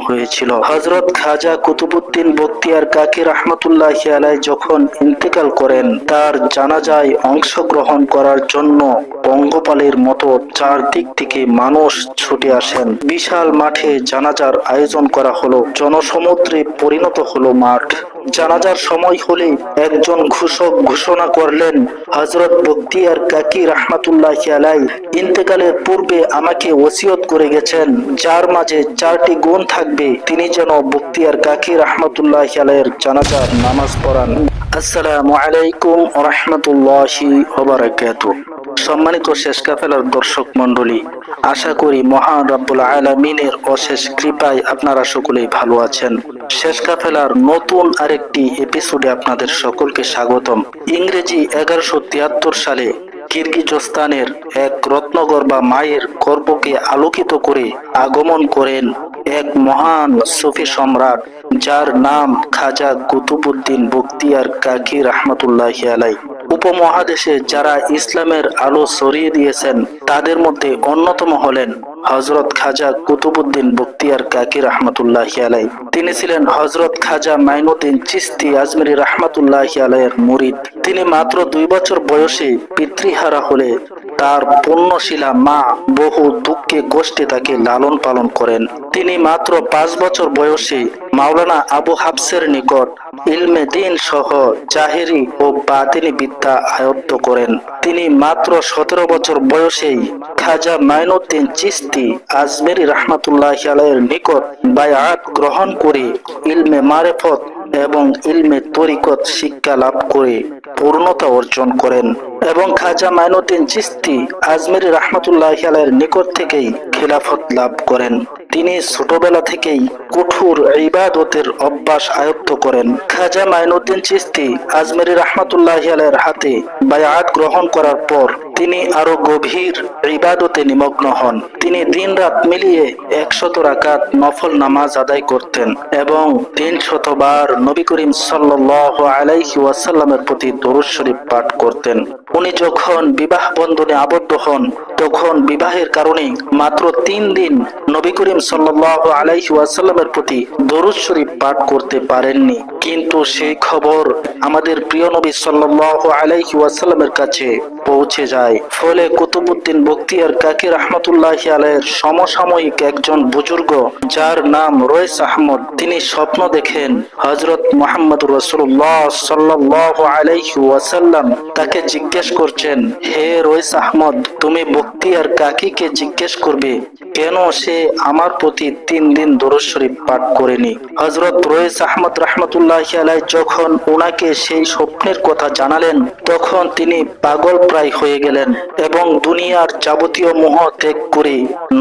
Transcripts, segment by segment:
হয়েছিল। হযরত খাজা কুতুবউদ্দিন বখতিয়ার কাকি রাহমাতুল্লাহি আলাইহি যখন ইন্তেকাল করেন, তার জানাজায় অংশগ্রহণ করার জন্য পঙ্গপালের মতো চারদিক থেকে মানুষ ছুটে আসেন। বিশাল মাঠে জানাজার আয়োজন করা হলো, জনসমুদ্রে পরিণত হলো মাঠ। জানাজার সময় হলে একজন ঘোষক ঘোষণা করলেন, হযরত বখতিয়ার কাকি রাহমাতুল্লাহি আলাইহি ইন্তেকালের পূর্বে আমাকে ওসিয়ত করে গেছেন, যার মাঝে চারটি গুণ থাকবে তিনি যেন বখতিয়ার কাকি রাহমাতুল্লাহি আলাইহির জানাজার নামাজ পড়ান। আসসালামু আলাইকুম ওয়া রাহমাতুল্লাহি ওয়া বারাকাতুহু। সম্মানিত শেষ কাফেলার দর্শক মণ্ডলী, আশা করি মহান রব্বুল আলামিনের অশেষ কৃপায় আপনারা সকলেই ভালো আছেন। শেষ কাফেলার নতুন আরেকটি এপিসোডে আপনাদের সকলকে স্বাগতম। ইংরেজি 1173 সালে কিরগিজস্তানের এক রত্নগর্ভা মায়ের গর্ভকে আলোকিত করে আগমন করেন এক মহান সুফি সম্রাট, যার নাম খাজা কুতুবউদ্দিন বখতিয়ার কাকি রাহমাতুল্লাহি আলাইহি। উপমহাদেশে যারা ইসলামের আলো ছড়িয়ে দিয়েছেন তাদের মধ্যে অন্যতম হলেন হযরত খাজা কুতুবউদ্দিন বখতিয়ার কাকি রাহমাতুল্লাহি আলাইহি। তিনি ছিলেন হযরত খাজা মাইনুদ্দিন চিশতি আজমিরি রাহমাতুল্লাহি আলাইহির মুরিদ। তিনি মাত্র 2 বছর বয়সে পিতৃহারা হলে তার পুণ্যশীলা মা বহু দুঃখে কষ্টে তাকে লালন পালন করেন। তিনি মাত্র 5 বছর বয়সে মাওলানা আবু হাফসের নিকট ইলমে দ্বীন সহ জাহেরি ও বাতিনি বিদ্যা আয়ত্ত করেন। তিনি মাত্র 17 বছর বয়সেই খাজা মাইনুদ্দিন চিশতি আজমিরি রাহমাতুল্লাহি আলাইহির নিকট বায়আত গ্রহণ করে ইলমে মারিফত এবং ইলমে তরিকত শিক্ষা লাভ করে পূর্ণতা অর্জন করেন এবং খাজা মাইনুদ্দিন চিশতি আজমিরি রাহমাতুল্লাহি আলাইহির নিকট থেকেই খিলাফত লাভ করেন। তিনি ছোটবেলা থেকেই কঠোর ইবাদতের অভ্যাস আয়ত্ত করেন। খাজা মাইনুদ্দিন চিশতি আজমিরি রাহমাতুল্লাহি আলাইহির হাতে বায়আত গ্রহণ করার পর তিনি আরো গভীর ইবাদতে নিমগ্ন হন। তিনি দিন-রাত মিলিয়ে 100 রাকাত নফল নামাজ আদায় করতেন এবং 300 বার নবী করিম সাল্লাল্লাহু আলাইহি ওয়াসাল্লামের প্রতি দরুদ শরীফ পাঠ করতেন। উনি যখন বিবাহ বন্ধনে আবদ্ধ হন, তখন বিবাহের কারণে মাত্র 3 দিন নবী করিম সাল্লাল্লাহু আলাইহি ওয়াসাল্লামের প্রতি দরুদ শরীফ পাঠ করতে পারেননি। কিন্তু সেই খবর আমাদের প্রিয় নবী সাল্লাল্লাহু আলাইহি ওয়াসাল্লামের কাছে পৌঁছে যায়। ফলে কুতুবউদ্দিন বখতিয়ার কাকি রাহমাতুল্লাহি আলাইহির সমসাময়িক একজন বুজুর্গ, যার নাম রইস আহমদ, তিনি স্বপ্ন দেখেন হযরত মুহাম্মদুর রাসূলুল্লাহ সাল্লাল্লাহু আলাইহি ওয়াসাল্লাম তাকে জিজ্ঞেস করছেন, হে রইস আহমদ, তুমি বখতিয়ার কাকিকে জিজ্ঞেস করবে কেন সে আমার প্রতি 3 দিন দরুদ শরীফ পাঠ করেনি। হযরত রইস আহমদ রাহমাতুল্লাহি আলাইহি যখন ওনাকে সেই স্বপ্নের কথা জানালেন, তখন তিনি পাগল প্রায় হয়ে গেলেন এবং দুনিয়ার যাবতীয় মোহ ত্যাগ করে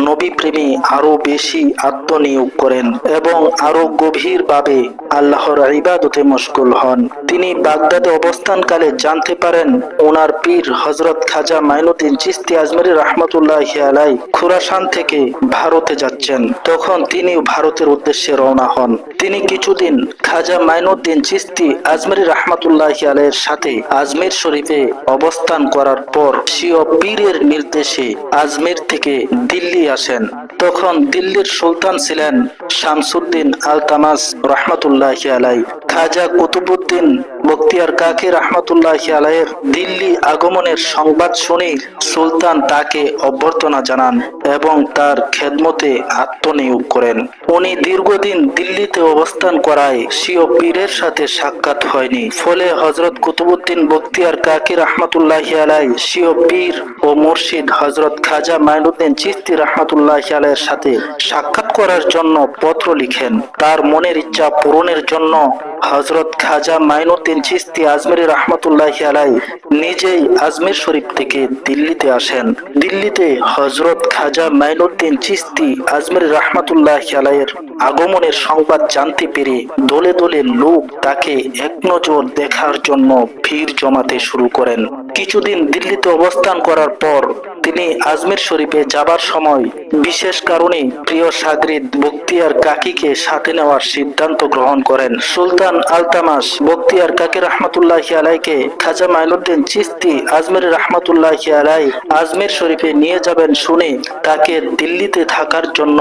নবী প্রেমী আরো বেশি আত্মনিয়োগ করেন এবং আরো গভীরভাবে আল্লাহর ইবাদতে মশগুল হন। তিনি বাগদাদে অবস্থানকালে জানতে পারেন ওনার পীর হযরত খাজা মাইনুদ্দিন চিশতি আজমিরি রাহমাতুল্লাহি আলাইহি খুরাসান থেকে ভারতে যাচ্ছেন। তখন তিনি ভারতের উদ্দেশ্যে রওনা হন। তিনি কিছুদিন খাজা মাইনুদ্দিন চিশতি আজমিরি রাহমাতুল্লাহি আলাইহির সাথে আজমির শরীফে অবস্থান করার পর স্বীয় পীরের নির্দেশে আজমির থেকে দিল্লি আসেন। তখন দিল্লির সুলতান ছিলেন শামসুদ্দিন আলতামাস রাহমাতুল্লাহি আলাইহি। খাজা কুতুবউদ্দিন বখতিয়ার কাকি রাহমাতুল্লাহি আলাইহির দিল্লি আগমনের সংবাদ শুনে সুলতান তাকে অভ্যর্থনা জানান এবং তার খেদমতে আত্মনিয়োগ করেন। উনি দীর্ঘদিন দিল্লিতে অবস্থান করায় স্বীয় পীরের সাথে সাক্ষাৎ হয়নি। ফলে হযরত কুতুবউদ্দিন বখতিয়ার কাকি রাহমাতুল্লাহি আলাইহি স্বীয় পীর ও মুর্শিদ হযরত খাজা মাইনুদ্দিন চিশতি রাহমাতুল্লাহি আলাইহির সাথে সাক্ষাৎ করার জন্য পত্র লিখেন। তার মনের ইচ্ছা পূরণের জন্য হযরত খাজা মাইনুদ্দিন চিশতি আজমিরি রাহমাতুল্লাহি আলাইহি নিজেই আজমির শরীফ থেকে দিল্লিতে আসেন। দিল্লিতে হযরত খাজা মাইনুদ্দিন চিশতি আজমিরি রাহমাতুল্লাহি আলাইহির আগমনের সংবাদ জানতে পেরে দলে দলে লোক তাকে এক নজর দেখার জন্য ভিড় জমাতে শুরু করেন। কিছুদিন দিল্লিতে অবস্থান করার পর তিনি আজমির শরীফে যাবার সময় বিশেষ কারণে প্রিয় শাগরিদ বখতিয়ার কাকীকে সাথে নেওয়ার সিদ্ধান্ত গ্রহণ করেন। সুলতান আলতামাশ বখতিয়ার কাকী রহমতুল্লাহি আলাইকে খাজা মাইনুদ্দিন চিশতি আজমিরি রহমতুল্লাহি আলাই আজমির শরীফে নিয়ে যাবেন শুনে তাকে দিল্লিতে থাকার জন্য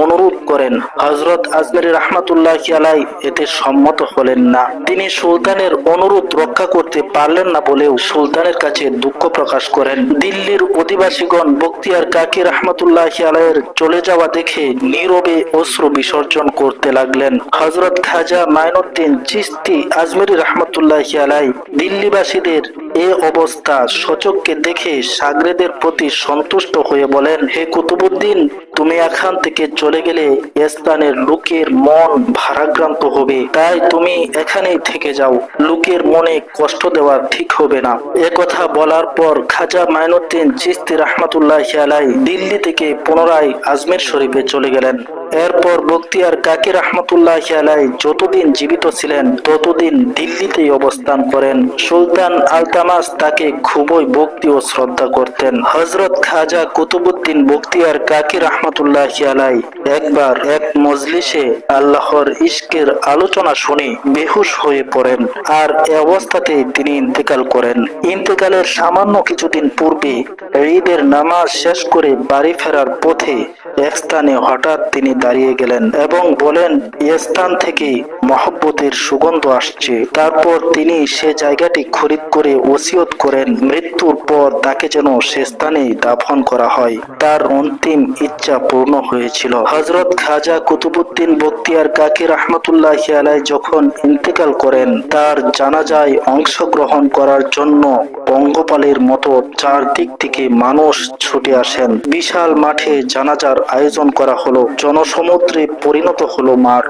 অনুরোধ করেন। হযরত আজমিরি রহমতুল্লাহি আলাই এতে সম্মত হলেন না। তিনি সুলতানের অনুরোধ রক্ষা করতে পারলেন না বলেও সুলতানের কাছে দুঃখ প্রকাশ করেন। দিল্লির অধিবাসীগণ বখতিয়ার কাকী রহমতুল্লাহি আলাইয়ের চলে যাওয়া দেখে নীরবে অশ্রু বিসর্জন করতে লাগলেন। হযরত খাজা মাইনুদ্দিন চিশতি আজমিরি রহমতুল্লাহি আলাই দিল্লিবাসীদের এ অবস্থা সচক্ষে দেখে শাগরেদের প্রতি সন্তুষ্ট হয়ে বলেন, হে কুতুবউদ্দিন, তুমি এখান থেকে চলে গেলে স্থানের লোকের মন ভারাক্রান্ত হবে, তাই তুমি এখানেই থেকে যাও, লোকের মনে কষ্ট দেওয়া ঠিক হবে না। কথা বলার পর খাজা মাইনুদ্দিন চিশতি রহমতুল্লাহি আলাই দিল্লি থেকে পুনরায় আজমির শরীফে চলে গেলেন। এরপর বখতিয়ার কাকী রহমতুল্লাহি আলাই যতদিন জীবিত ছিলেন ততদিন দিল্লিতেই অবস্থান করেন। সুলতান আলতামাশ তাকে খুবই ভক্তি ও শ্রদ্ধা করতেন। হযরত খাজা কুতুবউদ্দিন বখতিয়ার কাকী রহমতুল্লাহি আলাই একবার এক মজলিসে আল্লাহর ইশকের আলোচনা শুনে বেহুশ হয়ে পড়েন, আর এ অবস্থাতেই তিনি ইন্তেকাল করেন। ইন্তেকালের সামান্য কিছুদিন পূর্বে ঈদের নামাজ শেষ করে বাড়ি ফেরার পথে এক স্থানে হঠাৎ তিনি দাঁড়িয়ে গেলেন এবং বলেন, এ স্থান থেকে মহব্বতের সুগন্ধ আসছে। তারপর তিনি সে জায়গাটি খরিদ করে ওসিয়ত করেন মৃত্যুর পর তাকে যেন সে স্থানে দাফন করা হয়। তার অন্তিম ইচ্ছা পূর্ণ হয়েছিল। হযরত খাজা কুতুবউদ্দিন বখতিয়ার কাকী রহমতুল্লাহি আলাই যখন ইন্তেকাল করেন, তার জানাজায় অংশগ্রহণ করার জন্য পঙ্গপালের মতো চারদিক থেকে মানুষ ছুটে আসেন। বিশাল মাঠে জানাজার আয়োজন করা হলো, জনসমুদ্রে পরিণত হলো মাঠ।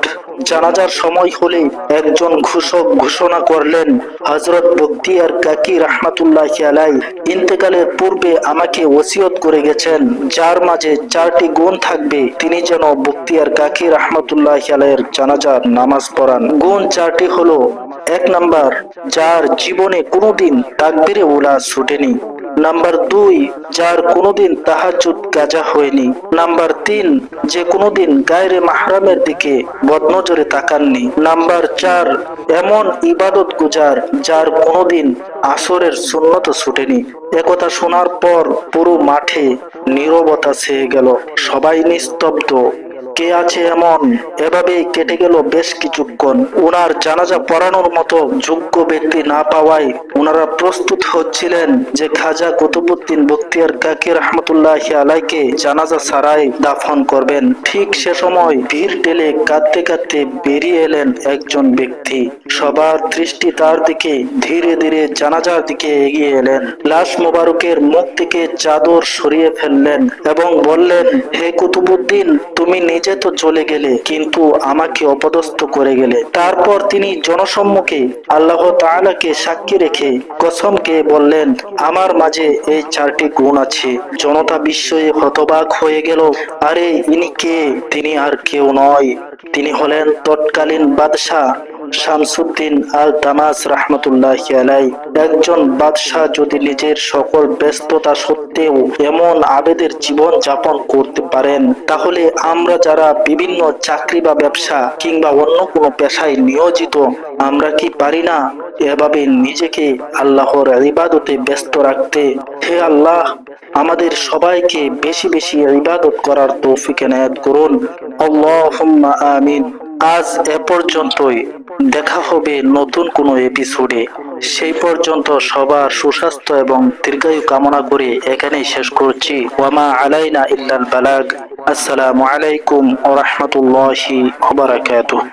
জানাজার সময় হলে একজন ঘোষক ঘোষণা করলেন, হযরত বখতিয়ার কাকী রহমতুল্লাহি আলাই ইন্তেকালের পূর্বে আমাকে ওসিয়ত করে গেছেন, যার মাঝে চারটি গুণ থাকবে তিনি যেন বখতিয়ার কাকী রহমতুল্লাহি আলাইয়ের জানাজার নামাজ পড়ান। গুণ চারটি হলো, 1 নাম্বার, যার জীবনে কোনোদিন তাকবীরে উলা ছুটেনি। নাম্বার 2, যার কোনোদিন তাহাজ্জুদ কাজা হয়নি। নাম্বার 3, যে কোনোদিন গায়রে মাহরামের দিকে বদনজরে তাকাননি। নাম্বার 4, এমন ইবাদত গুজার যার কোনোদিন আসরের সুন্নত ছুটেনি। একথা শোনার পর পুরো মাঠে নীরবতা ছেয়ে গেল, সবাই নিস্তব্ধ। কে আছে এমন? এভাবেই কেটে গেল বেশ কিছুক্ষণ। ওনার জানাজা পড়ানোর মতো যোগ্য ব্যক্তি না পাওয়ায় ওনারা প্রস্তুত হচ্ছিলেন যে খাজা কুতুবউদ্দিন বখতিয়ার কাকী রহমতুল্লাহি আলাইকে জানাজা ছাড়াই দাফন করবেন। ঠিক সে সময় ভিড় ঠেলে কাঁদতে কাঁদতে বেরিয়ে এলেন একজন ব্যক্তি। সবার দৃষ্টি তার দিকে। ধীরে ধীরে জানাজার দিকে এগিয়ে এলেন, লাশ মোবারকের মুখ থেকে চাদর সরিয়ে ফেললেন এবং বললেন, হে কুতুবউদ্দিন, তুমি নিজে তো চলে গেলে, কিন্তু আমাকে অপদস্থ করে গেলে। তারপর তিনি জনসম্মুখে আল্লাহ তাআলাকে সাক্ষী রেখে কসম খেয়ে বললেন, আমার মাঝে এই 4টি গুণ আছে। জনতা বিস্ময়ে হতবাক হয়ে গেল। আরে ইনি কে? তিনি আর কেউ নয়, তিনি হলেন তৎকালীন বাদশাহ শামসুদ্দিন আলতামাশ রহমতুল্লাহি আলাই। একজন বাদশাহ যদি নিজের সকল ব্যস্ততা সত্ত্বেও এমন আবেদের জীবন যাপন করতে পারেন, তাহলে আমরা যারা বিভিন্ন চাকরি বা ব্যবসা কিংবা অন্য কোনো পেশায় নিয়োজিত, আমরা কি পারি না এভাবে নিজেকে আল্লাহর ইবাদতে ব্যস্ত রাখতে? হে আল্লাহ, আমাদের সবাইকে বেশি বেশি ইবাদত করার তৌফিক এনায়েত করুন। আল্লাহুম্মা আমিন। আজ এ পর্যন্তই, দেখা হবে নতুন কোনো এপিসোডে। সেই পর্যন্ত সবার সুস্বাস্থ্য এবং দীর্ঘায়ু কামনা করে এখানেই শেষ করছি। ওয়ামা আলাইনা ইল্লাল বালাগ। আসসালামু আলাইকুম ওয়া রাহমাতুল্লাহি ওয়া বারাকাতুহু।